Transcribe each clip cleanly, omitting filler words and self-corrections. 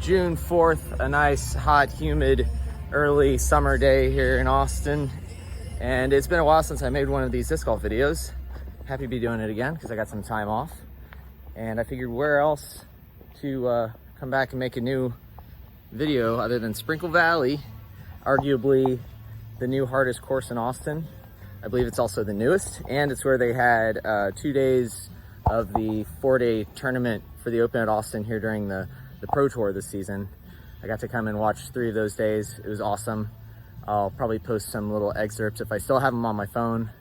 June 4th, a nice, hot, humid, early summer day here in Austin. And it's been a while since I made one of these disc golf videos. Happy to be doing it again because I got some time off. And I figured where else to come back and make a new video other than Sprinkle Valley, arguably the new hardest course in Austin. I believe it's also the newest, and it's where they had 2 days of the 4-day tournament for the Open at Austin here during the Pro Tour this season. I got to come and watch 3 of those days. It was awesome. I'll probably post some little excerpts if I still have them on my phone.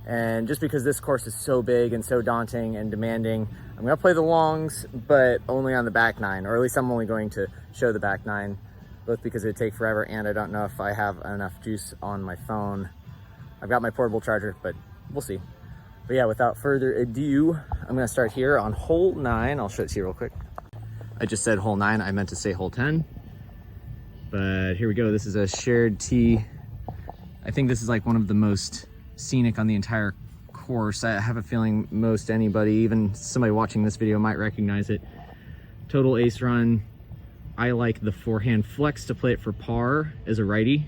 And just because this course is so big and so daunting and demanding, I'm gonna play the longs, but only on the back nine, or at least I'm only going to show the back nine, both because it'd take forever and I don't know if I have enough juice on my phone. I've got my portable charger, but we'll see. But yeah, without further ado, I'm gonna start here on hole 9. I'll show it to you real quick. I just said hole 9, I meant to say hole 10. But here we go, this is a shared tee. I think this is like one of the most scenic on the entire course. I have a feeling most anybody, even somebody watching this video, might recognize it. Total ace run. I like the forehand flex to play it for par as a righty,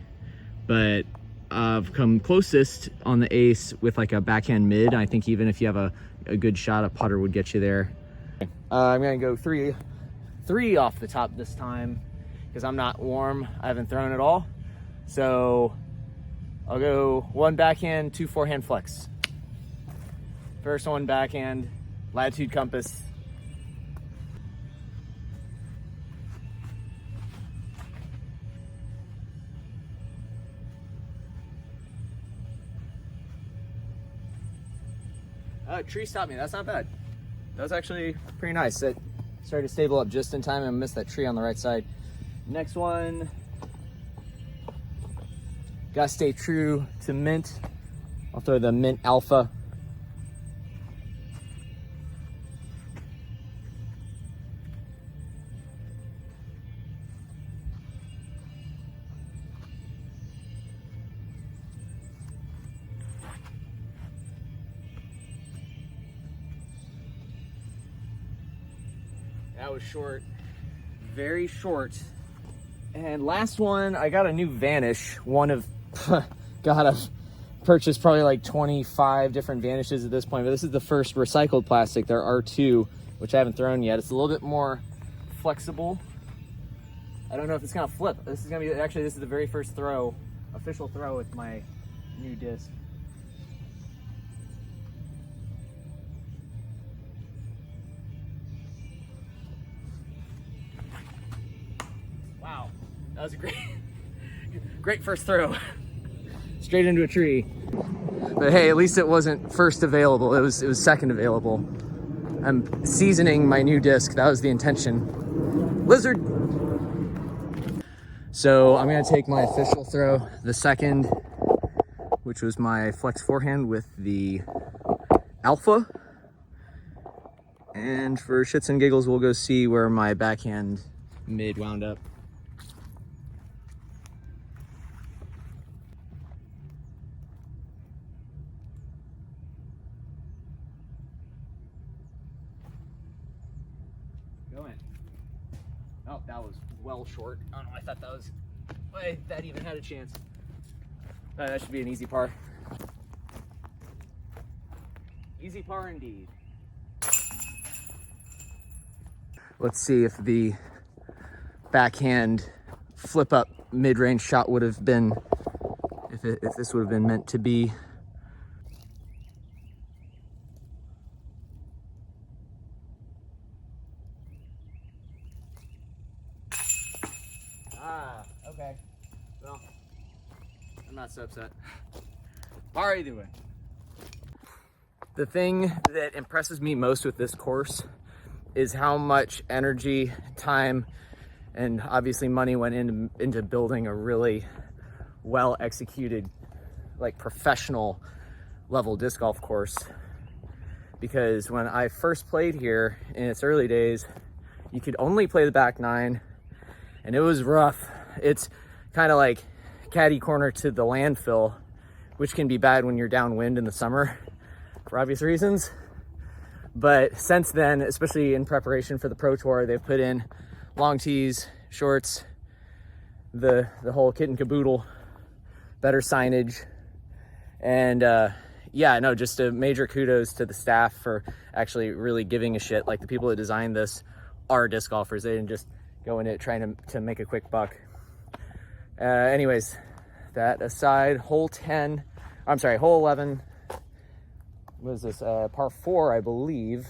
but I've come closest on the ace with like a backhand mid. I think even if you have a good shot, a putter would get you there. I'm gonna go three off the top this time because I'm not warm. I haven't thrown at all. So I'll go 1 backhand, 2 forehand flex. First one backhand, latitude compass. Tree stopped me, that's not bad. That was actually pretty nice. It started to stable up just in time and missed that tree on the right side. Next one, gotta stay true to mint. I'll throw the mint alpha. That was short, very short. And last one, I got a new Vanish, one of, God, I've purchased probably like 25 different Vanishes at this point, but this is the first recycled plastic. There are 2, which I haven't thrown yet. It's a little bit more flexible. I don't know if it's gonna flip. This is gonna be, actually, this is the very first throw, official throw with my new disc. Wow, that was a great first throw. Straight into a tree. But hey, at least it wasn't first available. It was second available. I'm seasoning my new disc. That was the intention. Lizard. So I'm gonna take my official throw, the second, which was my flex forehand with the alpha. And for shits and giggles, we'll go see where my backhand mid wound up. Oh, that was well short. I don't know, I thought that even had a chance. That should be an easy par. Easy par indeed. Let's see if the backhand flip up mid-range shot would have been, if this would have been meant to be. Okay. Well, I'm not so upset. Par either way. The thing that impresses me most with this course is how much energy, time, and obviously money went into building a really well executed, like professional level disc golf course. Because when I first played here in its early days, you could only play the back nine, and it was rough. It's kind of like caddy corner to the landfill, which can be bad when you're downwind in the summer for obvious reasons. But since then, especially in preparation for the Pro Tour, they've put in long tees, shorts, the whole kit and caboodle, better signage. And yeah, no, just a major kudos to the staff for actually really giving a shit. Like, the people that designed this are disc golfers. They didn't just go into it trying to make a quick buck. Anyways, that aside, hole 11, what is this, par 4, I believe.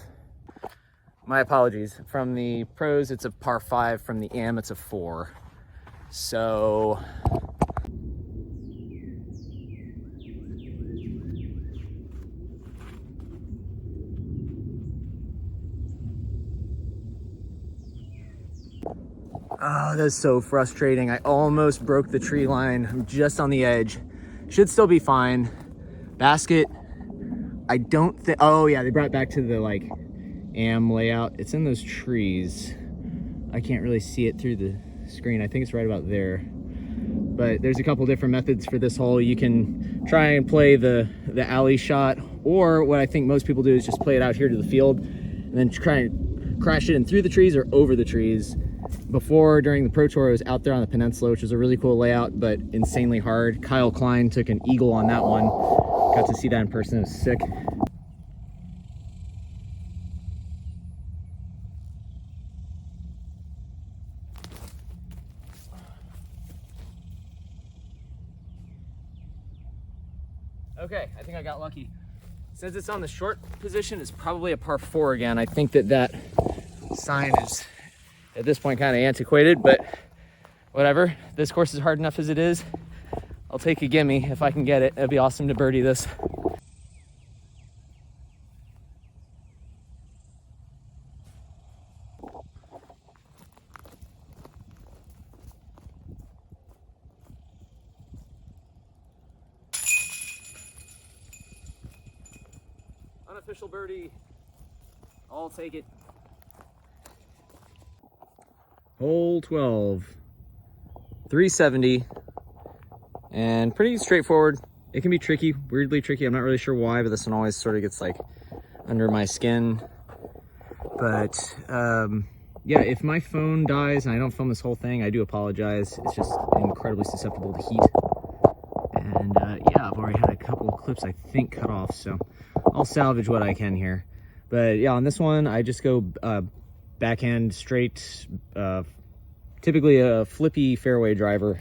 My apologies. From the pros, it's a par 5. From the am, it's a 4. So oh, that's so frustrating. I almost broke the tree line. I'm just on the edge. Should still be fine. Basket, I don't think, oh yeah, they brought it back to the like am layout. It's in those trees. I can't really see it through the screen. I think it's right about there. But there's a couple different methods for this hole. You can try and play the alley shot, or what I think most people do is just play it out here to the field and then try and crash it in through the trees or over the trees. Before, during the Pro Tour, I was out there on the peninsula, which was a really cool layout, but insanely hard. Kyle Klein took an eagle on that one. Got to see that in person. It was sick. Okay, I think I got lucky. Since it's on the short position, it's probably a par 4 again. I think that sign is at this point kind of antiquated, but whatever. This course is hard enough as it is. I'll take a gimme if I can get it. It'd be awesome to birdie this. Unofficial birdie. I'll take it. Hole 12, 370, and pretty straightforward. It can be tricky, weirdly tricky. I'm not really sure why, but this one always sort of gets like under my skin. But yeah, if my phone dies and I don't film this whole thing, I do apologize. It's just incredibly susceptible to heat. And yeah, I've already had a couple of clips I think cut off, so I'll salvage what I can here. But yeah, on this one, I just go backhand straight, typically a flippy fairway driver.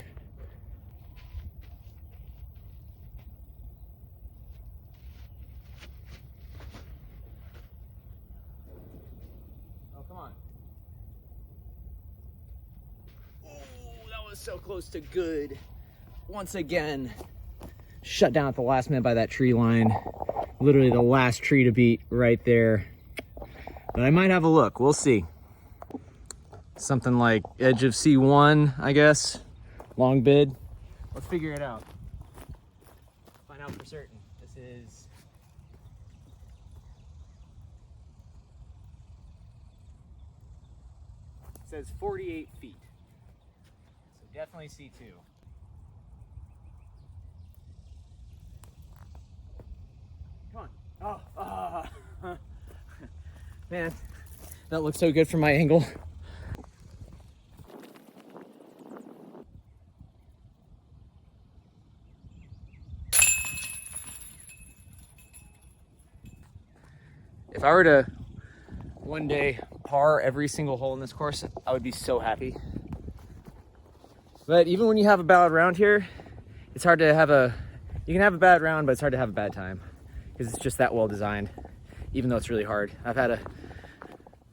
Oh, come on. Oh, that was so close to good. Once again, shut down at the last minute by that tree line. Literally the last tree to beat right there. But I might have a look, we'll see. Something like edge of C1, I guess. Long bid. Let's figure it out. Find out for certain. This is... It says 48 feet. So definitely C2. Come on. Oh, man, that looks so good from my angle. If I were to one day par every single hole in this course, I would be so happy. But even when you have a bad round here, it's hard to have you can have a bad round, but it's hard to have a bad time because it's just that well designed, even though it's really hard.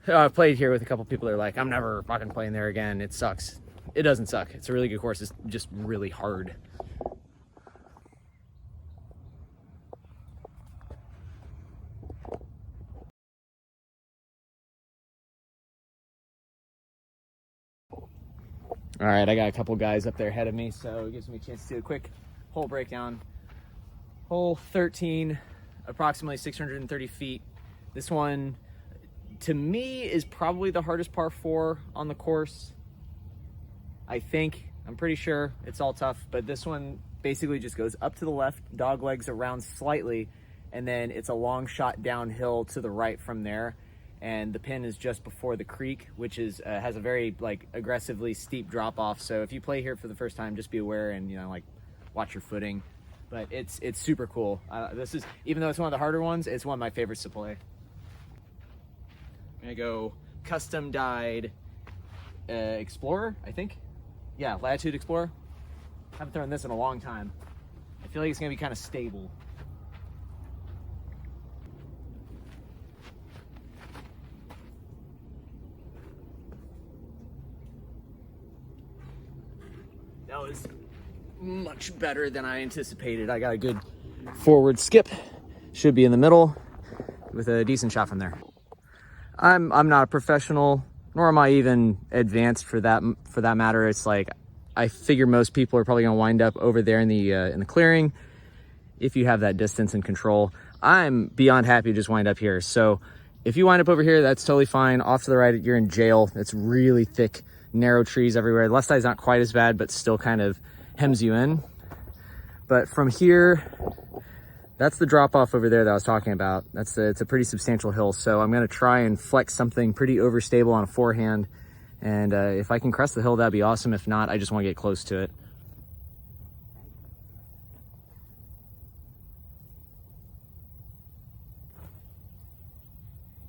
I've played here with a couple people that are like, I'm never fucking playing there again. It sucks. It doesn't suck. It's a really good course. It's just really hard. All right, I got a couple guys up there ahead of me, so it gives me a chance to do a quick hole breakdown. Hole 13, approximately 630 feet. This one, to me, is probably the hardest par 4 on the course. I think, I'm pretty sure it's all tough, but this one basically just goes up to the left, dog legs around slightly, and then it's a long shot downhill to the right from there. and the pin is just before the creek, which is has a very like aggressively steep drop off. So if you play here for the first time, just be aware and like watch your footing. But it's super cool. This is, even though it's one of the harder ones, it's one of my favorites to play. I'm gonna go custom dyed Explorer, I think. Yeah, Latitude Explorer. Haven't thrown this in a long time. I feel like it's gonna be kind of stable. That was much better than I anticipated. I got a good forward skip. Should be in the middle with a decent shot from there. I'm not a professional, nor am I even advanced for that matter. It's like, I figure most people are probably gonna wind up over there in the clearing if you have that distance and control. I'm beyond happy to just wind up here. So if you wind up over here, that's totally fine. Off to the right, you're in jail. It's really thick, narrow trees everywhere. The left side's not quite as bad, but still kind of hems you in. But from here, that's the drop off over there that I was talking about. It's a pretty substantial hill. So I'm gonna try and flex something pretty overstable on a forehand. And if I can crest the hill, that'd be awesome. If not, I just want to get close to it.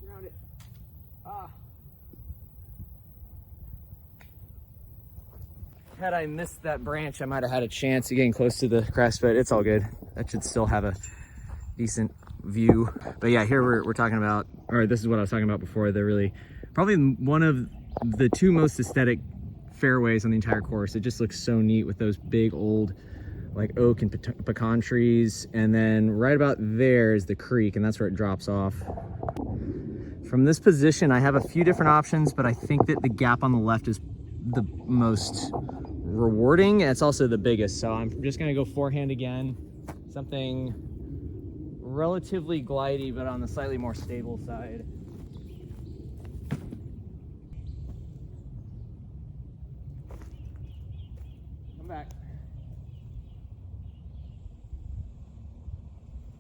Around it. Had I missed that branch, I might have had a chance of getting close to the crest, but it's all good. That should still have a decent view. But yeah, here we're talking about, or this is what I was talking about before, probably one of the two most aesthetic fairways on the entire course. It just looks so neat with those big old like oak and pecan trees, and then right about there is the creek, and that's where it drops off. From this position, I have a few different options, but I think that the gap on the left is the most rewarding, and it's also the biggest. So I'm just gonna go forehand again, something relatively glidey but on the slightly more stable side. Come back.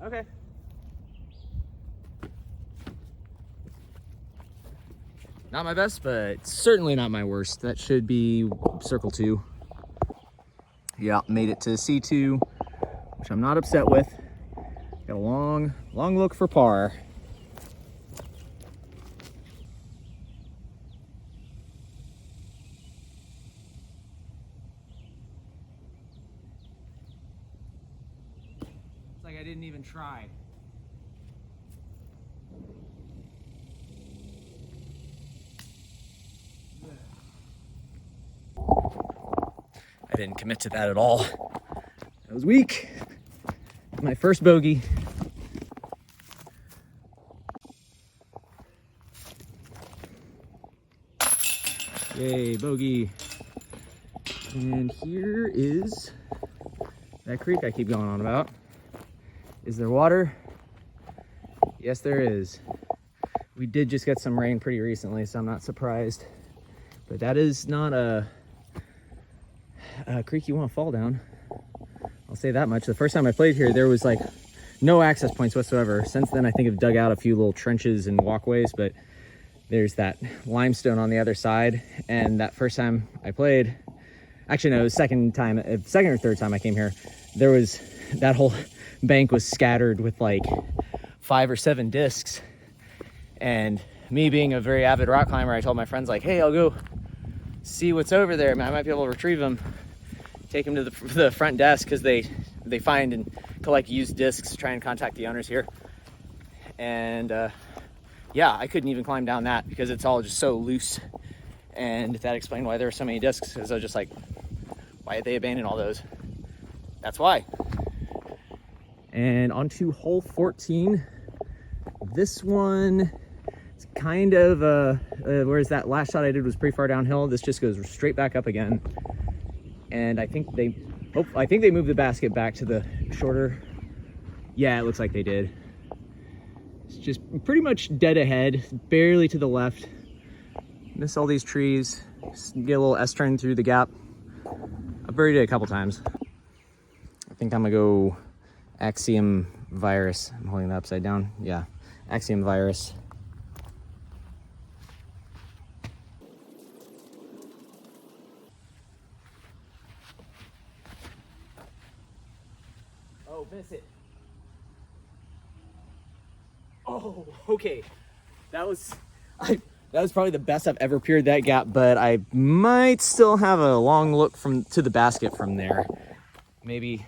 Okay. Not my best, but certainly not my worst. That should be circle 2. Yeah, made it to C2, which I'm not upset with. Got a long look for par. It's like I didn't even try. I didn't commit to that at all. That was weak. My first bogey. Yay, bogey. And here is that creek I keep going on about. Is there water? Yes, there is. We did just get some rain pretty recently, so I'm not surprised. But that is not a creek you want to fall down. I'll say that much. The first time I played here, there was like no access points whatsoever. Since then, I think I've dug out a few little trenches and walkways, but there's that limestone on the other side. And that first time I played, actually no, it was second or third time I came here, there was, that whole bank was scattered with like 5 or 7 discs. And me being a very avid rock climber, I told my friends like, hey, I'll go see what's over there. I might be able to retrieve them. Take them to the front desk, because they find and collect used discs, try and contact the owners here. And yeah, I couldn't even climb down that because it's all just so loose. And that explained why there were so many discs, because I was just like, why did they abandon all those? That's why. And on to hole 14. This one, it's kind of, whereas that last shot I did was pretty far downhill, this just goes straight back up again. And I think they moved the basket back to the shorter. Yeah, it looks like they did. It's just pretty much dead ahead, barely to the left. Miss all these trees, just get a little S-turn through the gap. I've buried it a couple times. I think I'm gonna go Axiom Virus. I'm holding that upside down. Yeah, Axiom Virus. miss it. Oh, okay. That was probably the best I've ever peered that gap, but I might still have a long look to the basket from there. Maybe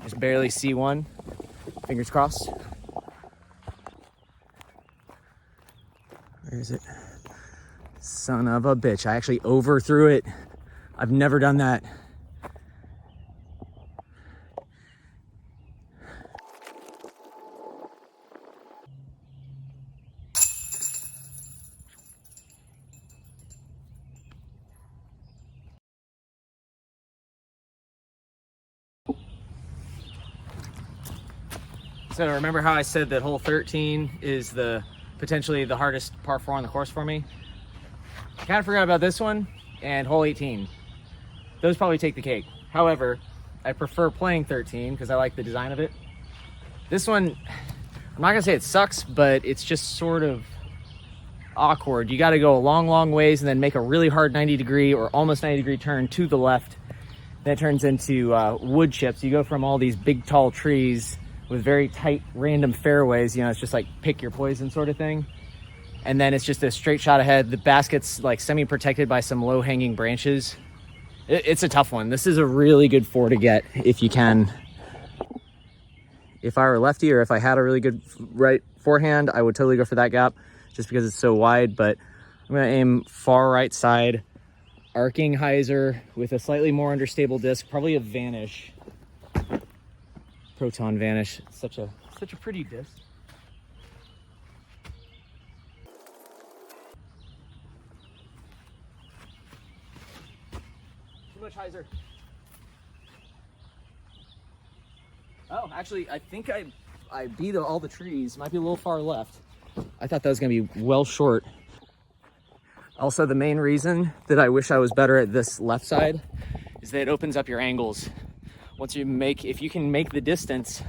just barely see one. Fingers crossed. Where is it? Son of a bitch. I actually overthrew it. I've never done that. So remember how I said that hole 13 is potentially the hardest par 4 on the course for me? I kind of forgot about this one and hole 18. Those probably take the cake. However, I prefer playing 13 because I like the design of it. This one, I'm not gonna say it sucks, but it's just sort of awkward. You got to go a long ways and then make a really hard 90-degree or almost 90-degree turn to the left. That turns into wood chips. You go from all these big tall trees with very tight random fairways, you know, it's just like pick your poison sort of thing. And then it's just a straight shot ahead. The basket's like semi-protected by some low-hanging branches. It's a tough one. This is a really good 4 to get if you can. If I were lefty or if I had a really good right forehand, I would totally go for that gap just because it's so wide, but I'm gonna aim far right side, arcing hyzer with a slightly more understable disc, probably a Vanish. Proton Vanish. Such a pretty disc. Too much hyzer. Oh, actually, I think I beat all the trees. Might be a little far left. I thought that was gonna be well short. Also, the main reason that I wish I was better at this left side is that it opens up your angles. If you can make the distance,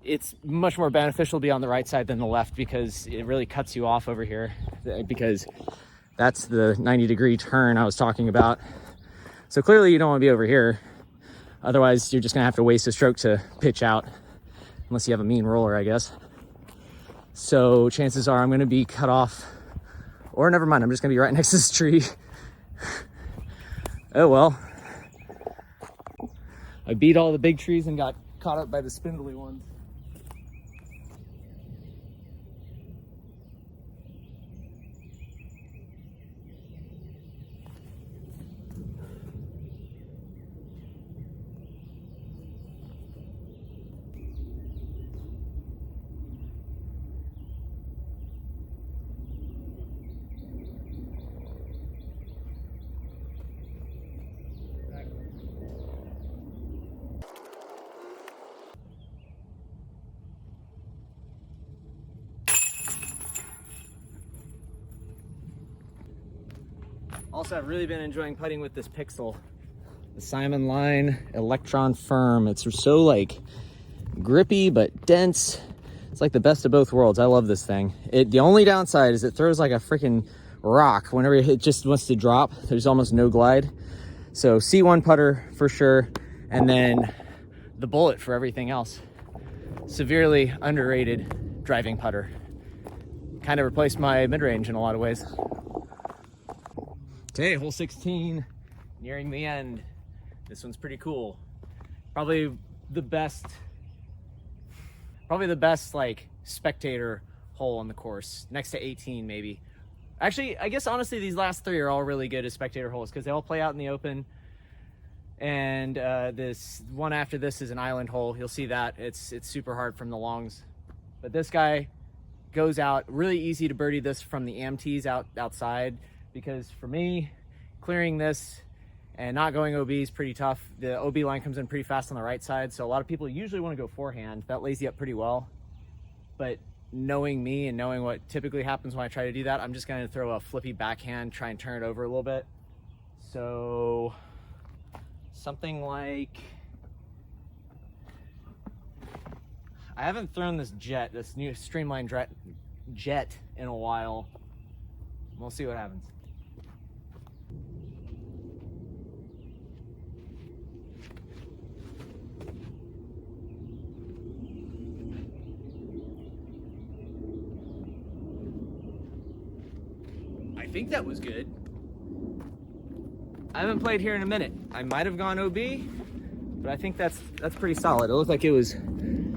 it's much more beneficial to be on the right side than the left because it really cuts you off over here, because that's the 90-degree turn I was talking about. So clearly you don't want to be over here. Otherwise, you're just gonna have to waste a stroke to pitch out, unless you have a mean roller, I guess. So chances are I'm gonna be cut off, or never mind, I'm just gonna be right next to this tree. Oh well. I beat all the big trees and got caught up by the spindly ones. Also, I've really been enjoying putting with this Pixel, the Simon Line Electron Firm. It's so like grippy but dense. It's like the best of both worlds. I love this thing. The only downside is it throws like a freaking rock whenever it just wants to drop. There's almost no glide. So C1 putter for sure, and then the Bullet for everything else. Severely underrated driving putter. Kind of replaced my mid-range in a lot of ways. Okay, hole 16, nearing the end. This one's pretty cool. Probably the best like spectator hole on the course, next to 18 maybe. Actually, I guess honestly these last 3 are all really good as spectator holes because they all play out in the open. And this one after this is an island hole. You'll see that it's super hard from the longs, but this guy goes out really easy to birdie this from the AMTs outside. Because for me, clearing this and not going OB is pretty tough. The OB line comes in pretty fast on the right side, so a lot of people usually want to go forehand. That lays you up pretty well. But knowing me and knowing what typically happens when I try to do that, I'm just going to throw a flippy backhand, try and turn it over a little bit. So something like, I haven't thrown this new Streamline jet in a while. We'll see what happens. I think that was good. I haven't played here in a minute. I might have gone OB, but I think that's pretty solid. It looked like it was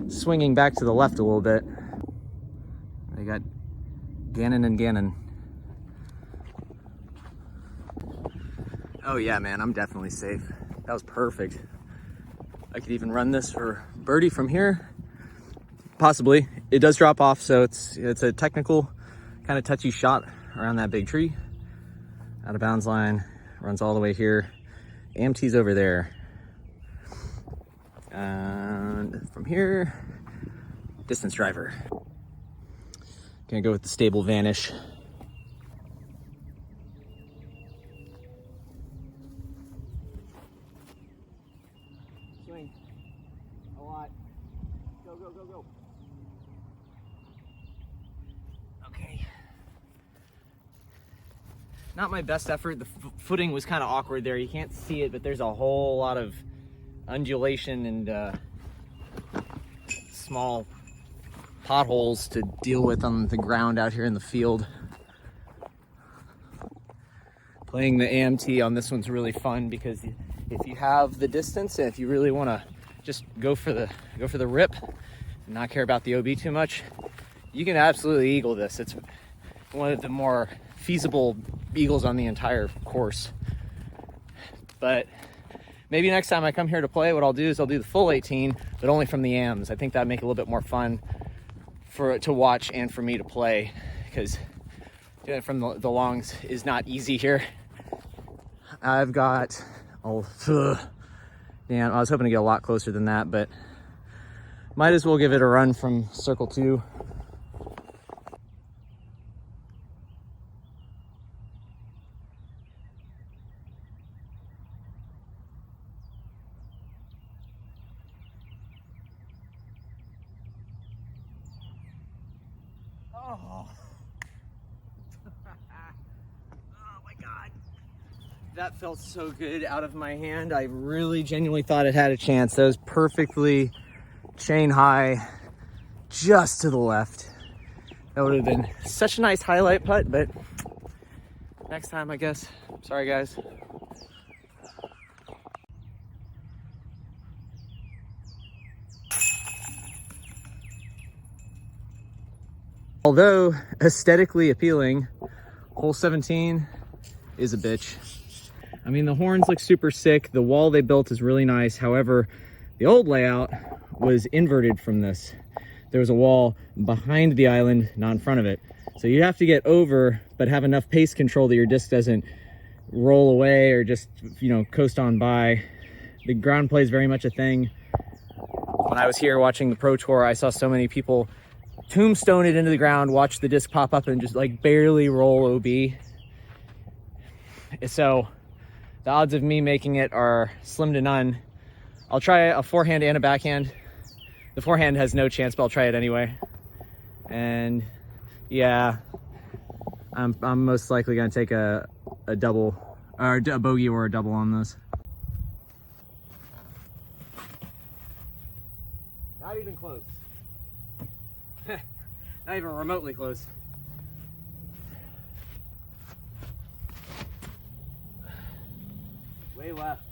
swinging back to the left a little bit. They got Gannon and Gannon. Oh yeah, man, I'm definitely safe. That was perfect. I could even run this for birdie from here. Possibly. It does drop off, so it's a technical kind of touchy shot around that big tree. Out of bounds line, runs all the way here. AMT's over there. And from here, distance driver. Gonna go with the stable Vanish. Swing. A lot. Go, go, go, go. Okay. Not my best effort. The footing was kind of awkward there. You can't see it, but there's a whole lot of undulation and small potholes to deal with on the ground out here in the field. Playing the AMT on this one's really fun because if you have the distance and if you really want to just go for the rip and not care about the OB too much, you can absolutely eagle this. It's one of the more feasible eagles on the entire course. But maybe next time I come here to play, what I'll do is I'll do the full 18, but only from the AMs. I think that'd make it a little bit more fun to watch and for me to play, because doing it from the longs is not easy here. I've got, man, I was hoping to get a lot closer than that, but might as well give it a run from circle 2. Oh. Oh my God. That felt so good out of my hand. I really genuinely thought it had a chance. That was perfectly chain high, just to the left. That would have been such a nice highlight putt, but next time, I guess. Sorry, guys. Although aesthetically appealing, hole 17 is a bitch. I mean, the horns look super sick. The wall they built is really nice. However, the old layout was inverted from this. There was a wall behind the island, not in front of it. So you have to get over, but have enough pace control that your disc doesn't roll away or just, coast on by. The ground play is very much a thing. When I was here watching the Pro Tour, I saw so many people tombstone it into the ground, watch the disc pop up and just like barely roll OB. So the odds of me making it are slim to none. I'll try a forehand and a backhand. The forehand has no chance, but I'll try it anyway. And yeah, I'm most likely gonna take a double, or a bogey or a double on this. Not even close. Not even remotely close. Way left.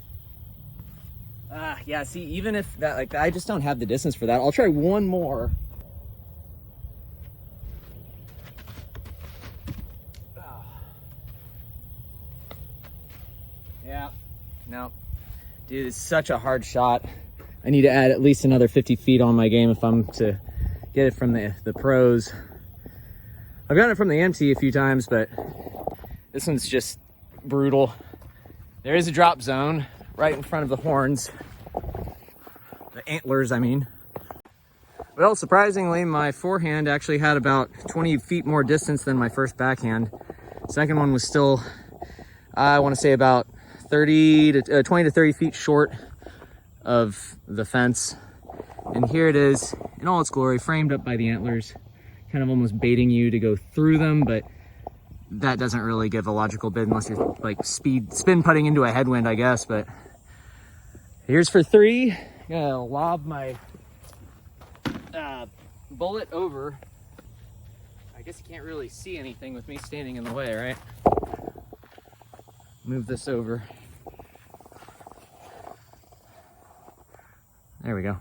Yeah, see, even if that, like, I just don't have the distance for that. I'll try one more. Yeah, no. Dude, it's such a hard shot. I need to add at least another 50 feet on my game if I'm to get it from the pros. I've gotten it from the AMT a few times, but this one's just brutal. There is a drop zone right in front of the horns. The antlers, I mean. Well, surprisingly, my forehand actually had about 20 feet more distance than my first backhand. Second one was still, I want to say about 20 to 30 feet short of the fence. And here it is in all its glory, framed up by the antlers, kind of almost baiting you to go through them, but that doesn't really give a logical bid unless you're like spin putting into a headwind, I guess. But here's for 3. Gonna lob my bullet over. I guess you can't really see anything with me standing in the way, right? move this over. There we go.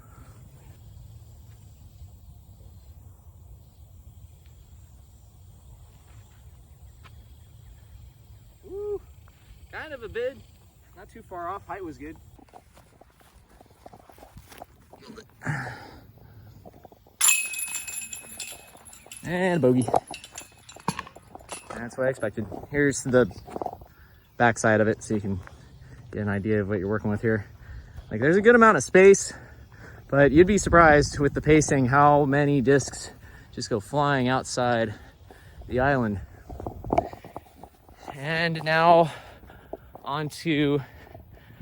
Woo, kind of a bid. Not too far off. Height was good. And bogey. That's what I expected. Here's the back side of it so you can get an idea of what you're working with here. Like, there's a good amount of space, but you'd be surprised with the pacing how many discs just go flying outside the island. And now onto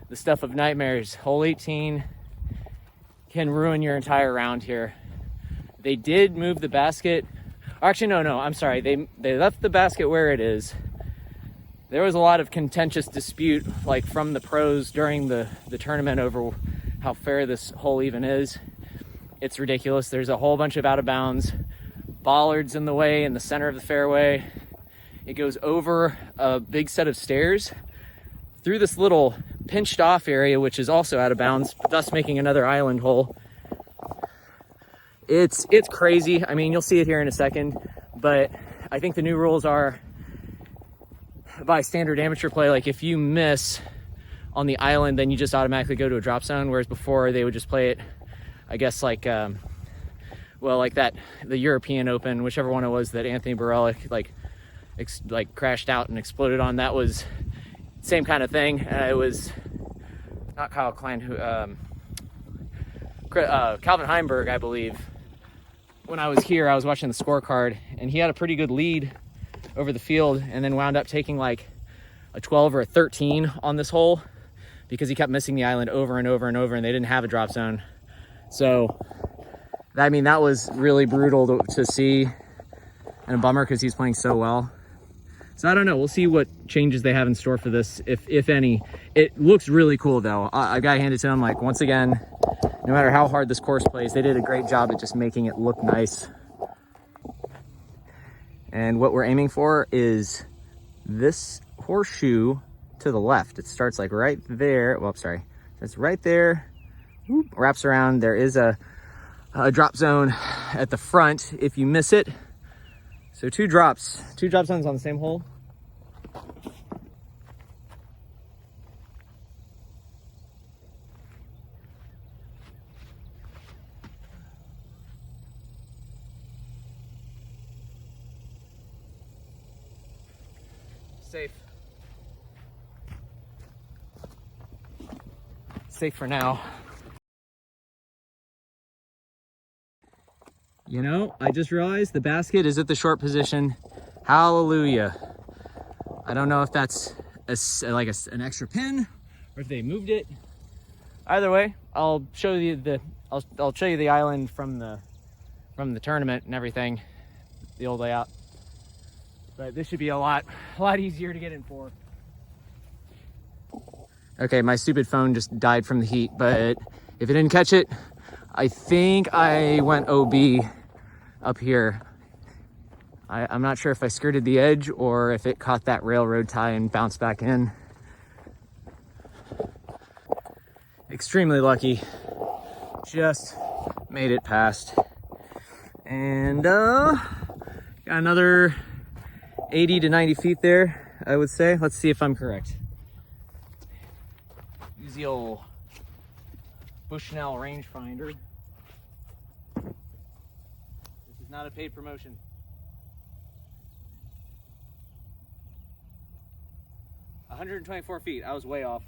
the stuff of nightmares. Hole 18 can ruin your entire round here. They did move the basket. Actually, no, I'm sorry. They left the basket where it is. There was a lot of contentious dispute, like from the pros during the tournament over how fair this hole even is. It's ridiculous. There's a whole bunch of out of bounds bollards in the way in the center of the fairway. It goes over a big set of stairs through this little pinched off area, which is also out of bounds, thus making another island hole. It's crazy. I mean, you'll see it here in a second, but I think the new rules are by standard amateur play, like if you miss on the island, then you just automatically go to a drop zone, whereas before they would just play it, I guess, like like that, the European Open, whichever one it was that Anthony Borelic like crashed out and exploded on. That was same kind of thing. It was not Kyle Klein, who Calvin Heimberg, I believe. When I was here, I was watching the scorecard, and he had a pretty good lead over the field, and then wound up taking like a 12 or a 13 on this hole because he kept missing the island over and over and over, and they didn't have a drop zone. So, I mean, that was really brutal to see, and a bummer because he's playing so well. So I don't know. We'll see what changes they have in store for this, if any. It looks really cool, though. I got to hand it to them. Like, once again, no matter how hard this course plays, they did a great job at just making it look nice. And what we're aiming for is this horseshoe to the left. It starts like right there. Well, sorry. It's right there. Whoop, wraps around. There is a drop zone at the front if you miss it. So two drop zones on the same hole. Safe for now. You know, I just realized the basket is at the short position. Hallelujah. I don't know if that's an extra pin or if they moved it. Either way, I'll show you I'll show you the island from the tournament and everything, the old layout. But this should be a lot easier to get in for. Okay, my stupid phone just died from the heat, but if it didn't catch it, I think I went OB up here. I'm not sure if I skirted the edge or if it caught that railroad tie and bounced back in. Extremely lucky. Just made it past. And got another 80 to 90 feet there, I would say. Let's see if I'm correct. Use the old Bushnell rangefinder. This is not a paid promotion. $124 feet. I was way off.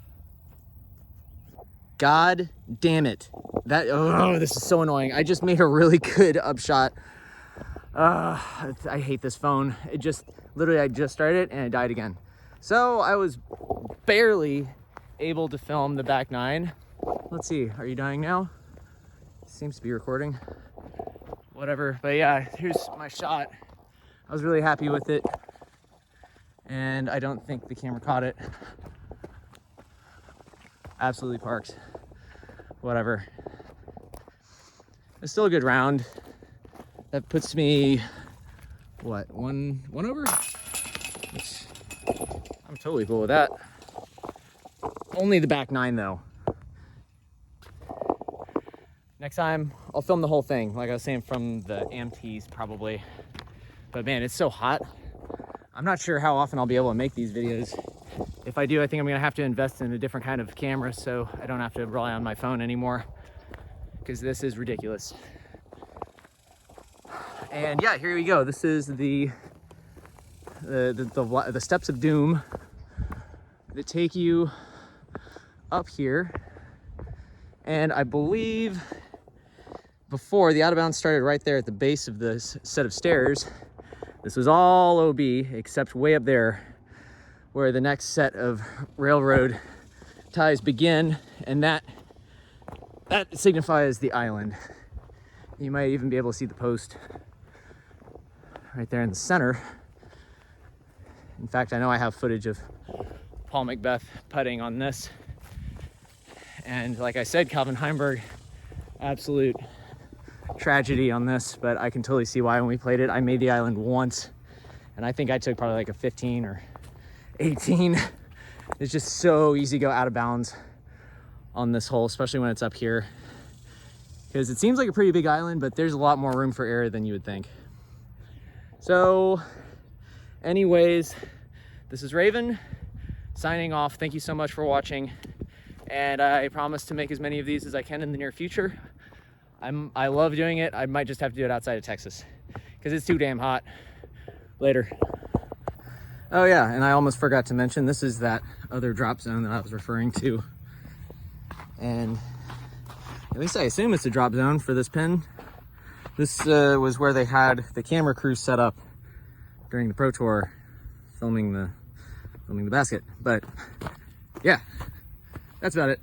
God damn it. This is so annoying. I just made a really good upshot. I hate this phone. It just, literally, I just started it and it died again. So I was barely able to film the back nine. Let's see, are you dying now? Seems to be recording. Whatever, but yeah, here's my shot. I was really happy with it. And I don't think the camera caught it. Absolutely parked. Whatever. It's still a good round. That puts me, what, one over? Which, I'm totally cool with that. Only the back 9 though. Next time I'll film the whole thing, like I was saying, from the AMTs probably. But man, it's so hot. I'm not sure how often I'll be able to make these videos. If I do, I think I'm gonna have to invest in a different kind of camera so I don't have to rely on my phone anymore, because this is ridiculous. And yeah, here we go. This is the steps of doom that take you up here. And I believe before, the out of bounds started right there at the base of this set of stairs. This was all OB except way up there where the next set of railroad ties begin, and that signifies the island. You might even be able to see the post right there in the center. In fact, I know I have footage of Paul McBeth putting on this. And like I said, Calvin Heimberg, absolute tragedy on this, but I can totally see why when we played it. I made the island once, and I think I took probably like a 15 or 18. It's just so easy to go out of bounds on this hole, especially when it's up here, because it seems like a pretty big island, but there's a lot more room for error than you would think. So anyways, this is Raven signing off. Thank you so much for watching, and I promise to make as many of these as I can in the near future. I love doing it. I might just have to do it outside of Texas because it's too damn hot. Later. Oh yeah, and I almost forgot to mention, this is that other drop zone that I was referring to. And at least I assume it's a drop zone for this pin. This was where they had the camera crew set up during the Pro Tour filming the basket. But yeah, that's about it.